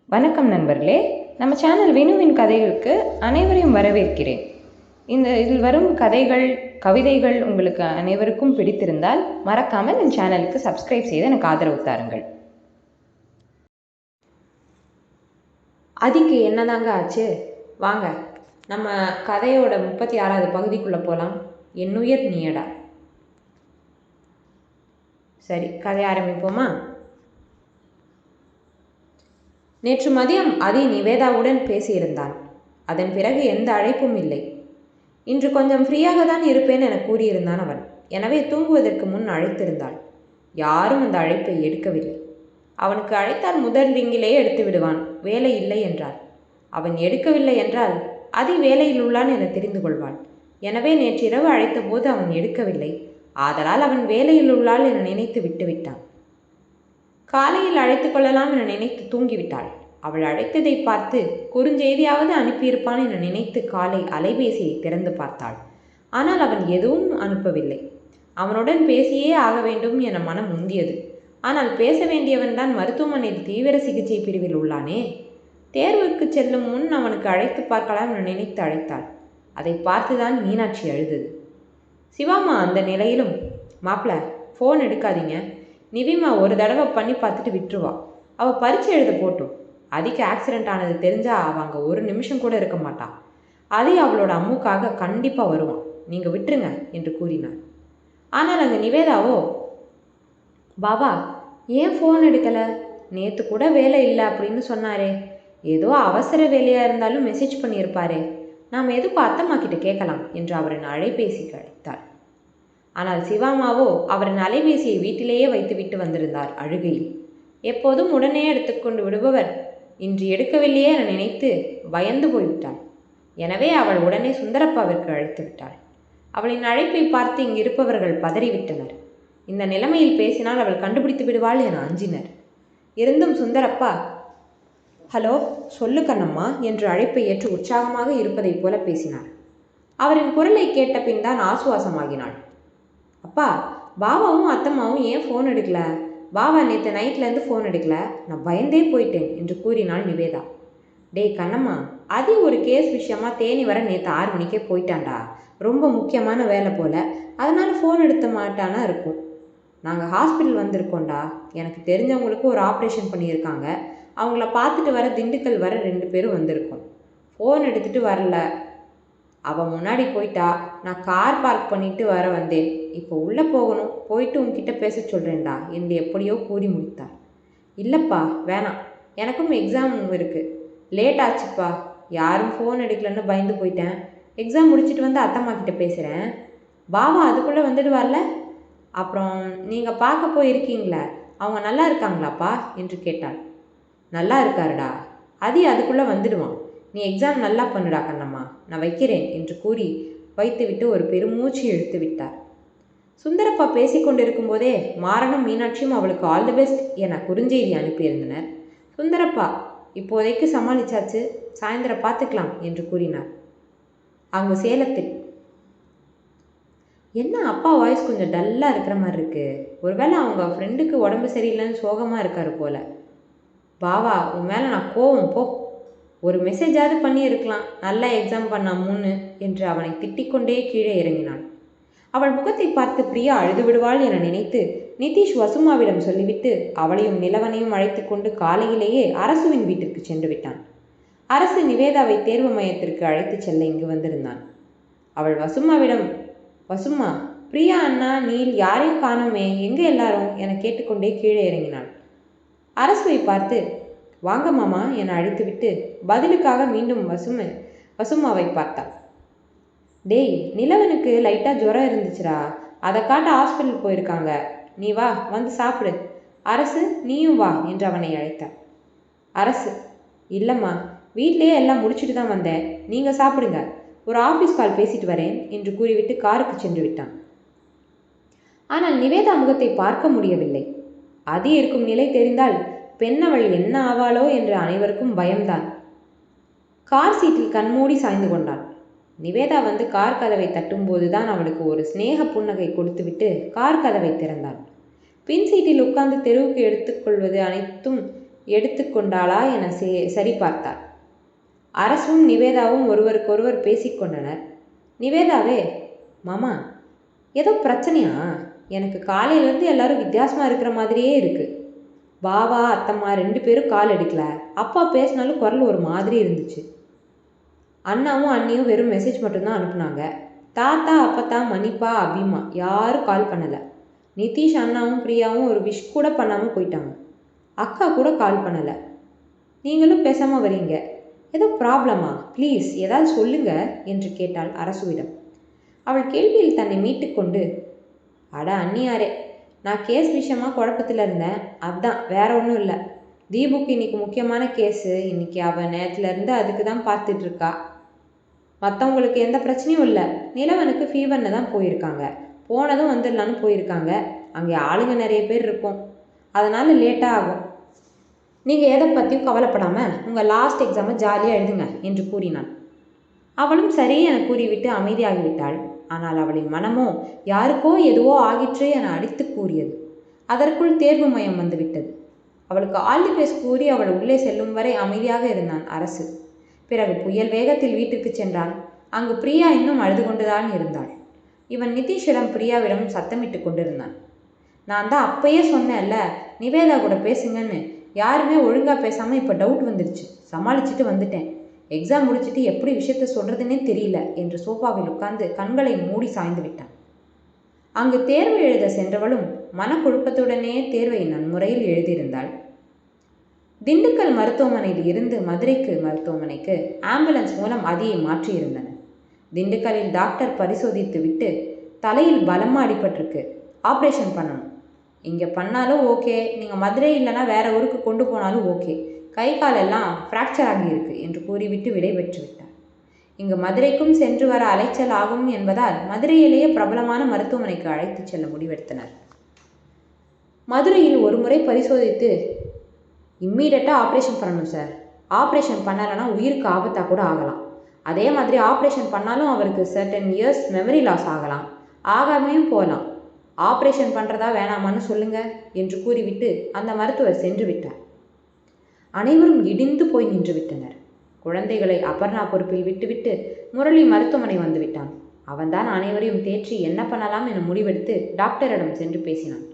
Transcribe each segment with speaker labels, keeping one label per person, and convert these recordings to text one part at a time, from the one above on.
Speaker 1: வணக்கம் நண்பர்களே, நம்ம சேனல் வினுவின் கதைகளுக்கு அனைவரையும் வரவேற்கிறேன். இதில் வரும் கதைகள், கவிதைகள் உங்களுக்கு அனைவருக்கும் பிடித்திருந்தால் மறக்காமல் என் சேனலுக்கு சப்ஸ்கிரைப் செய்து எனக்கு ஆதரவு தாருங்கள். அதிக்கு என்னதாங்க ஆச்சு? வாங்க நம்ம கதையோட 36வது பகுதிக்குள்ளே போகலாம். என்னுயிர் நீயடா. சரி, கதை ஆரம்பிப்போமா? நேற்று மதியம் அதி நிவேதாவுடன் பேசியிருந்தான். அதன் பிறகு எந்த அழைப்பும் இல்லை. இன்று கொஞ்சம் ஃப்ரீயாக தான் இருப்பேன் என கூறியிருந்தான் அவன். எனவே தூங்குவதற்கு முன் அழைத்திருந்தாள். யாரும் அந்த அழைப்பை எடுக்கவில்லை. அவனுக்கு அழைத்தால் முதல் ரிங்கிலே எடுத்து விடுவான். வேலை இல்லை என்றாள். அவன் எடுக்கவில்லை என்றால் அதி வேலையில் உள்ளான் என தெரிந்து கொள்வாள். எனவே நேற்றிரவு அழைத்த போது அவன் எடுக்கவில்லை. ஆதலால் அவன் வேலையில் உள்ளாள் என நினைத்து விட்டுவிட்டான். காலையில் அழைத்து கொள்ளலாம் என நினைத்து தூங்கிவிட்டாள். அவள் அழைத்ததை பார்த்து குறுஞ்செய்தியாவது அனுப்பியிருப்பான் என நினைத்து காலை அலைபேசியை திறந்து பார்த்தாள். ஆனால் அவன் எதுவும் அனுப்பவில்லை. அவனுடன் பேசியே ஆக வேண்டும் என மனம் உந்தியது. ஆனால் பேச வேண்டியவன் தான் மருத்துவமனையில் தீவிர சிகிச்சை பிரிவில் உள்ளானே. தேர்வுக்கு செல்லும் முன் அவனுக்கு அழைத்து பார்க்கலாம் என நினைத்து அழைத்தாள். அதை பார்த்துதான் மீனாட்சி அழுதது. சிவாமா அந்த நிலையிலும், மாப்பிள்ள ஃபோன் எடுக்காதீங்க, நிவிமா ஒரு தடவை பண்ணி பார்த்துட்டு விட்டுருவா, அவள் பரீட்சை எழுத போட்டும், அதிக்கு ஆக்சிடென்ட் ஆனது தெரிஞ்சா அவள் அங்கே ஒரு நிமிஷம் கூட இருக்க மாட்டான், அதே அவளோட அம்முக்காக கண்டிப்பாக வருவான், நீங்கள் விட்டுருங்க என்று கூறினார். ஆனால் அங்கே நிவேதாவோ, பாபா ஏன் ஃபோன் எடுக்கலை, நேற்று கூட வேலை இல்லை அப்படின்னு சொன்னாரே, ஏதோ அவசர வேலையாக இருந்தாலும் மெசேஜ் பண்ணியிருப்பாரே, நாம் எதுக்கும் அத்தம்மா கிட்ட கேட்கலாம் என்று அவரின் அழைபேசிக்கு அழைத்தாள். ஆனால் சிவாமாவோ அவரின் அலைபேசியை வீட்டிலேயே வைத்துவிட்டு வந்திருந்தார் அழுகையில். எப்போதும் உடனே எடுத்துக்கொண்டு விடுபவர் இன்று எடுக்கவில்லையே என நினைத்து பயந்து போய்விட்டாள். எனவே அவள் உடனே சுந்தரப்பாவிற்கு அழைத்து விட்டாள். அவளின் அழைப்பை பார்த்து இங்கு இருப்பவர்கள் பதறிவிட்டனர். இந்த நிலைமையில் பேசினால் அவள் கண்டுபிடித்து விடுவாள் என அஞ்சினர். இருந்தும் சுந்தரப்பா, ஹலோ சொல்லு கண்ணம்மா என்று அழைப்பை ஏற்று உற்சாகமாக இருப்பதைப் போல பேசினார். அவரின் குரலை கேட்ட பின் தான் ஆசுவாசமாகினாள். அப்பா, பாபாவும் அத்தம்மாவும் ஏன் ஃபோன் எடுக்கல, பாபா நேற்று நைட்லேருந்து ஃபோன் எடுக்கல, நான் பயந்தே போயிட்டேன் என்று கூறினாள் நிவேதா. டேய் கண்ணம்மா, அது ஒரு கேஸ் விஷயமா தேனி வர நேற்று 6 மணிக்கே போயிட்டான்டா, ரொம்ப முக்கியமான வேலை போல், அதனால் ஃபோன் எடுத்த மாட்டானா இருக்கும். நாங்கள் ஹாஸ்பிட்டல் வந்திருக்கோண்டா, எனக்கு தெரிஞ்சவங்களுக்கு ஒரு ஆப்ரேஷன் பண்ணியிருக்காங்க, அவங்கள பார்த்துட்டு வர திண்டுக்கல் வர 2 பேரும் வந்திருக்கோம், ஃபோன் எடுத்துகிட்டு வரல, அவன் முன்னாடி போயிட்டா, நான் கார் பார்க் பண்ணிட்டு வர வந்தேன், இப்போ உள்ளே போகணும், போயிட்டு உன்கிட்ட பேச சொல்கிறேன்டா என்று எப்படியோ கூறி முடித்தார். இல்லைப்பா வேணாம், எனக்கும் எக்ஸாம் இருக்குது, லேட் ஆச்சுப்பா, யாரும் ஃபோன் எடுக்கலன்னு பயந்து போயிட்டேன், எக்ஸாம் முடிச்சுட்டு வந்து அத்தம்மா கிட்ட பேசுகிறேன், பாபா அதுக்குள்ளே வந்துட்டு வரல, அப்புறம் நீங்கள் பார்க்க போயிருக்கீங்களே அவங்க நல்லா இருக்காங்களாப்பா என்று கேட்டாள். நல்லா இருக்காருடா, அதுக்குள்ளே வந்துடுவான், நீ எக்ஸாம் நல்லா பண்ணுடா கண்ணம்மா, நான் வைக்கிறேன் என்று கூறி வைத்துவிட்டு ஒரு பெருமூச்சு இழுத்து விட்டார். சுந்தரப்பா பேசிக்கொண்டிருக்கும் போதே மாறனும் மீனாட்சியும் அவளுக்கு ஆல் தி பெஸ்ட் என குறுஞ்செய்தி அனுப்பியிருந்தனர். சுந்தரப்பா இப்போதைக்கு சமாளிச்சாச்சு, சாயந்தரம் பார்த்துக்கலாம் என்று கூறினார். அங்கு சேலத்தில், என்ன அப்பா வாய்ஸ் கொஞ்சம் டல்லாக இருக்கிற மாதிரி இருக்கு, ஒருவேளை அவங்க ஃப்ரெண்டுக்கு உடம்பு சரியில்லைன்னு சோகமாக இருக்காரு போல. பாவா உன் மேலே நான் கோவம் போ, ஒரு மெசேஜாவது பண்ணியிருக்கலாம், நல்லா எக்ஸாம் பண்ணாமுன்னு என்று அவனை திட்டிக்கொண்டே கீழே இறங்கினாள். அவள் முகத்தை பார்த்து பிரியா அழுது விடுவாள் என நினைத்து நிதிஷ் வசுமாவிடம் சொல்லிவிட்டு அவளையும் நிலவனையும் அழைத்து கொண்டு காலையிலேயே அரசுவின் வீட்டிற்கு சென்று விட்டான். அரசு நிவேதாவை தேர்வு மையத்திற்கு அழைத்து செல்ல இங்கு வந்திருந்தான். அவள் வசுமாவிடம், வசுமா, பிரியா அண்ணா நீல் யாரையும் காணோமே, எங்கே எல்லாரும் என கேட்டுக்கொண்டே கீழே இறங்கினாள். அரசுவை பார்த்து வாங்க மாமா என அழைத்துவிட்டு பதிலுக்காக மீண்டும் வசுமாவை பார்த்தாள். டேய், நிலவனுக்கு லைட்டாக ஜுரம் இருந்துச்சுரா, அதை காட்ட ஹாஸ்பிட்டல் போயிருக்காங்க, நீ வா வந்து சாப்பிடு, அரசு நீயும் வா என்று அவனை அழைத்தாள். அரசு, இல்லைம்மா, வீட்லேயே எல்லாம் முடிச்சுட்டு தான் வந்தேன், நீங்கள் சாப்பிடுங்க, ஒரு ஆஃபீஸ் கால் பேசிட்டு வரேன் என்று கூறிவிட்டு காருக்கு சென்று விட்டான். ஆனால் நிவேதா முகத்தை பார்க்க முடியவில்லை. அது இருக்கும் நிலை தெரிந்தால் பெண்ணவள் என்ன ஆவாளோ என்று அனைவருக்கும் பயம்தான். கார் சீட்டில் கண்மூடி சாய்ந்து கொண்டாள். நிவேதா வந்து கார் கதவை தட்டும்போது தான் அவளுக்கு ஒரு சிநேக புன்னகை கொடுத்துவிட்டு கார் கதவை திறந்தாள். பின் சீட்டில் உட்கார்ந்து தெருவுக்கு எடுத்துக்கொள்வது அனைத்தும் எடுத்துக்கொண்டாளா என சரி பார்த்தாள். அரசும் நிவேதாவும் ஒருவருக்கொருவர் பேசிக்கொண்டனர். நிவேதாவே, மாமா ஏதோ பிரச்சனையா? எனக்கு காலையிலேருந்து எல்லாரும் வித்தியாசமாக இருக்கிற மாதிரியே இருக்குது. பாவா அத்தம்மா 2 பேரும் கால் எடுக்கல. அப்பா பேசினாலும் குரல் ஒரு மாதிரி இருந்துச்சு. அண்ணாவும் அண்ணியும் வெறும் மெசேஜ் மட்டும்தான் அனுப்புனாங்க. தாத்தா அப்பத்தா மணிப்பா அபிமா யாரும் கால் பண்ணலை. நிதிஷ் அண்ணாவும் பிரியாவும் ஒரு விஷ் கூட பண்ணாமல் போயிட்டாங்க. அக்கா கூட கால் பண்ணலை. நீங்களும் பேசாமல் வரீங்க. ஏதோ ப்ராப்ளமா? ப்ளீஸ் ஏதாவது சொல்லுங்க என்று கேட்டாள் அரசுவிடம். அவள் கேள்வியில் தன்னை மீட்டுக்கொண்டு, அட அண்ணியாரே, நான் கேஸ் விஷயமா குழப்பத்தில் இருந்தேன். அதான், வேற ஒன்றும் இல்லை. தீபுக்கு இன்னைக்கு முக்கியமான கேஸு. இன்னைக்கு அவன் நேரத்துலேருந்து அதுக்கு தான் பார்த்துட்ருக்கா. மற்றவங்களுக்கு எந்த பிரச்சனையும் இல்லை. நிலவனுக்கு ஃபீவர்னு தான் போயிருக்காங்க. போனதும் வந்துடலான்னு போயிருக்காங்க. அங்கே ஆளுங்க நிறைய பேர் இருக்கும். அதனால் லேட்டாக ஆகும். நீங்கள் எதை பற்றியும் கவலைப்படாமல் உங்கள் லாஸ்ட் எக்ஸாமை ஜாலியாக எழுதுங்க என்று கூறினான். அவளும் சரி என கூறிவிட்டு அமைதியாகிவிட்டாள். ஆனால் அவளின் மனமோ யாருக்கோ எதுவோ ஆகிற்று என அடித்து கூறியது. அதற்குள் தேர்வு மையம் வந்துவிட்டது. அவளுக்கு ஆல் தி பெஸ்ட் கூறி அவள் உள்ளே செல்லும் வரை அமைதியாக இருந்தான் அரசு. பிறகு புயல் வேகத்தில் வீட்டுக்கு சென்றான். அங்கு பிரியா இன்னும் அழுது கொண்டுதான் இருந்தாள். இவன் நிதிஷிடம் பிரியாவிடம் சத்தமிட்டு கொண்டிருந்தான். நான் தான் அப்பயே சொன்னேன்ல, நிவேதா கூட பேசுங்கன்னு. யாருமே ஒழுங்காக பேசாமல் இப்போ டவுட் வந்துருச்சு. சமாளிச்சுட்டு வந்துட்டேன். எக்ஸாம் முடிச்சுட்டு எப்படி விஷயத்த சொல்கிறதுனே தெரியல என்று சோஃபாவில் உட்கார்ந்து கண்களை மூடி சாய்ந்து விட்டான். அங்கு தேர்வு எழுத சென்றவளும் மனக்குழப்பத்துடனே தேர்வை நன்முறையில் எழுதியிருந்தாள். திண்டுக்கல் மருத்துவமனையில் இருந்து மதுரைக்கு மருத்துவமனைக்கு ஆம்புலன்ஸ் மூலம் அதியை மாற்றியிருந்தனர். திண்டுக்கல்லில் டாக்டர் பரிசோதித்து விட்டு, தலையில் பலமாக அடிபட்டிருக்கு, ஆப்ரேஷன் பண்ணணும். இங்கே பண்ணாலும் ஓகே, நீங்கள் மதுரை இல்லைனா வேற ஊருக்கு கொண்டு போனாலும் ஓகே, கை காலெல்லாம் ஃப்ராக்சர் ஆகியிருக்கு என்று கூறிவிட்டு விடைபெற்று விட்டார். இங்கு மதுரைக்கும் சென்று வர அலைச்சல் ஆகும் என்பதால் மதுரையிலேயே பிரபலமான மருத்துவமனைக்கு அழைத்துச் செல்ல முடிவெடுத்தனர். மதுரையில் ஒரு முறை பரிசோதித்து, இம்மீடியட்டாக ஆப்ரேஷன் பண்ணணும் சார். ஆப்ரேஷன் பண்ணலைன்னா உயிருக்கு ஆபத்தாக கூட ஆகலாம். அதே மாதிரி ஆப்ரேஷன் பண்ணாலும் அவருக்கு சர்டன் இயர்ஸ் மெமரி லாஸ் ஆகலாம், ஆகாமையும் போகலாம். ஆப்ரேஷன் பண்ணுறதா வேணாமான்னு சொல்லுங்க என்று கூறிவிட்டு அந்த மருத்துவர் சென்று விட்டார். அனைவரும் இடிந்து போய் நின்று விட்டனர். குழந்தைகளை அபர்ணா பொறுப்பில் விட்டுவிட்டு முரளி மருத்துவமனை வந்து விட்டான். அவன்தான் அனைவரையும் தேற்றி என்ன பண்ணலாம் என முடிவெடுத்து டாக்டரிடம் சென்று பேசினான்.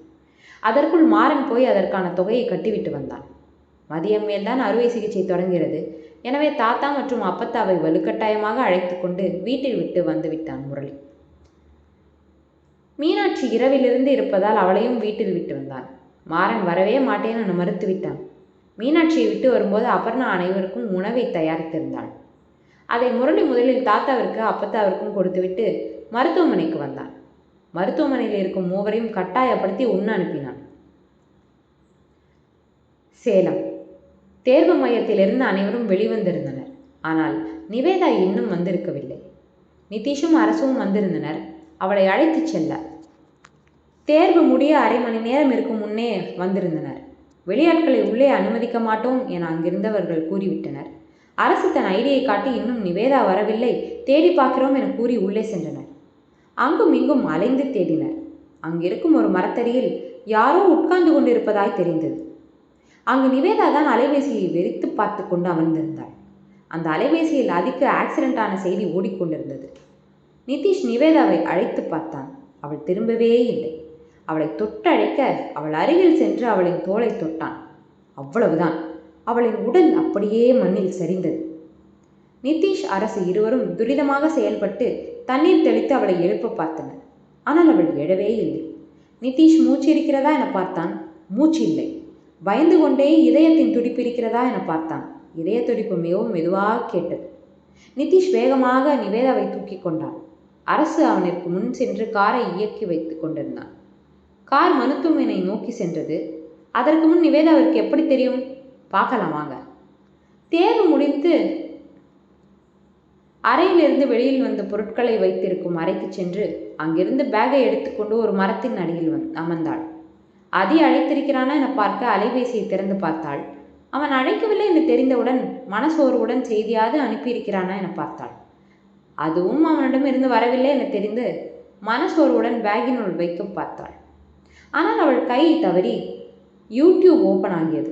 Speaker 1: அதற்குள் மாறன் போய் அதற்கான தொகையை கட்டிவிட்டு வந்தான். மதியம் மேல்தான் அறுவை சிகிச்சை தொடங்கிறது. எனவே தாத்தா மற்றும் அப்பத்தாவை வலுக்கட்டாயமாக அழைத்து கொண்டு வீட்டில் விட்டு வந்து விட்டான் முரளி. மீனாட்சி இரவிலிருந்து இருப்பதால் அவளையும் வீட்டில் விட்டு வந்தான். மாறன் வரவே மாட்டேன் என மறுத்துவிட்டான். மீனாட்சியை விட்டு வரும்போது அபர்ணா அனைவருக்கும் உணவை தயாரித்திருந்தாள். அதை முரளி முதலில் தாத்தாவிற்கு அப்பத்தாவிற்கும் கொடுத்துவிட்டு மருத்துவமனைக்கு வந்தான். மருத்துவமனையில் இருக்கும் மூவரையும் கட்டாயப்படுத்தி உண்ண அனுப்பினான். சேலம் தேர்வு மையத்திலிருந்து அனைவரும் வெளிவந்திருந்தனர். ஆனால் நிவேதா இன்னும் வந்திருக்கவில்லை. நிதிஷும் அரசும் வந்திருந்தனர் அவளை அழைத்துச் செல்ல. தேர்வு முடிய அரை மணி நேரம் இருக்கும் முன்னே வந்திருந்தனர். வெளியாட்களை உள்ளே அனுமதிக்க மாட்டோம் என அங்கிருந்தவர்கள் கூறிவிட்டனர். அரசு தன் ஐடியை காட்டி இன்னும் நிவேதா வரவில்லை, தேடி பார்க்கிறோம் என கூறி உள்ளே சென்றனர். அங்கும் இங்கும் அலைந்து தேடினர். அங்கிருக்கும் ஒரு மரத்தடியில் யாரோ உட்கார்ந்து கொண்டிருப்பதாய் தெரிந்தது. அங்கு நிவேதா தான் அலைபேசியை வெறித்து பார்த்து கொண்டு அமர்ந்திருந்தாள். அந்த அலைபேசியில் அதிக ஆக்சிடென்ட் ஆன செய்தி ஓடிக்கொண்டிருந்தது. நிதிஷ் நிவேதாவை அழைத்து பார்த்தான். அவள் திரும்பவே இல்லை. அவளை தொட்டழைக்க அவள் அருகில் சென்று அவளின் தோளை தொட்டான். அவ்வளவுதான். அவளின் உடல் அப்படியே மண்ணில் சரிந்தது. நிதிஷ் அரசு இருவரும் துரிதமாக செயல்பட்டு தண்ணீர் தெளித்து அவளை எழுப்ப பார்த்தனர். ஆனால் அவள் எழவே இல்லை. நிதிஷ் மூச்சு இருக்கிறதா என பார்த்தான். மூச்சு இல்லை. பயந்து கொண்டே இதயத்தின் துடிப்பு இருக்கிறதா என பார்த்தான். இதய துடிப்பு மிகவும் மெதுவாக கேட்டது. நிதிஷ் வேகமாக நிவேதாவை தூக்கி கொண்டான். அரசு அவனிற்கு முன் சென்று காரை இயக்கி வைத்து கொண்டிருந்தான். கார் மருத்துவமனை நோக்கி சென்றது. அதற்கு முன் நிவேதாவிற்கு எப்படி தெரியும்? பார்க்கலாம் வாங்க. தேர்வு முடிந்து அறையிலிருந்து வெளியில் வந்த பொருட்களை வைத்திருக்கும் அறைக்கு சென்று அங்கிருந்து பேக்கை எடுத்துக்கொண்டு ஒரு மரத்தின் அடியில் அமர்ந்தாள். அதி அழைத்திருக்கிறானா என பார்க்க அலைபேசியை திறந்து பார்த்தாள். அவன் அழைக்கவில்லை என்று தெரிந்தவுடன் மனசோர்வுடன் செய்தியாவது அனுப்பியிருக்கிறானா என பார்த்தாள். அதுவும் அவனிடம் இருந்து வரவில்லை என தெரிந்து மனசோர்வுடன் பேக்கினுள் வைக்க பார்த்தாள். ஆனால் அவள் கை தவறி யூடியூப் ஓப்பன் ஆகியது.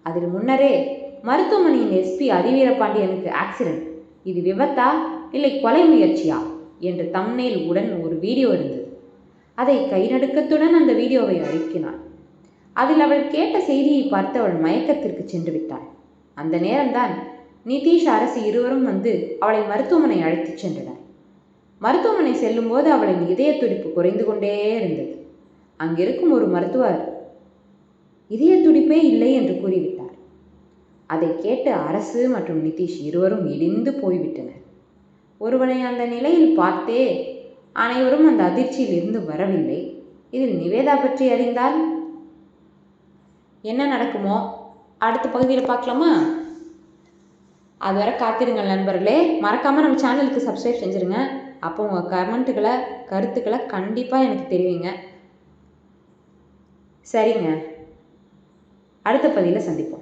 Speaker 1: அதில் முன்னரே மருத்துவமனையின் எஸ்பி அதிவீரபாண்டியனுக்கு ஆக்சிடென்ட், இது விபத்தா இல்லை கொலை முயற்சியா என்று தம்ப்நெயில் உடன் ஒரு வீடியோ இருந்தது. அதை கைநடுக்கத்துடன் அந்த வீடியோவை அழுக்கினாள். அதில் அவள் கேட்ட செய்தியை பார்த்து அவள் மயக்கத்திற்கு சென்று விட்டாள். அந்த நேரம்தான் நிதிஷ், அரசு இருவரும் வந்து அவளை மருத்துவமனை அழைத்துச் சென்றனர். மருத்துவமனை செல்லும்போது அவளின் இதய துடிப்பு குறைந்து கொண்டே இருந்தது. அங்கிருக்கும் ஒரு மருத்துவர் இதய துடிப்பே இல்லை என்று கூறிவிட்டார். அதை கேட்டு அரசு மற்றும் நிதிஷ் இருவரும் இடிந்து போய்விட்டனர். ஒருவனை அந்த நிலையில் பார்த்தே அனைவரும் அந்த அதிர்ச்சியில் இருந்து வரவில்லை. இதில் நிவேதா பற்றி அறிந்தால் என்ன நடக்குமோ அடுத்த பகுதியில் பார்க்கலாமா? அதுவரை காத்திருங்கள் நண்பர்களே. மறக்காமல் நம்ம சேனலுக்கு சப்ஸ்கிரைப் செஞ்சுருங்க. அப்போ உங்கள் கருத்துக்களை கண்டிப்பாக எனக்கு தெரிவிங்க. சரிங்க, அடுத்த பதிவில் சந்திப்போம்.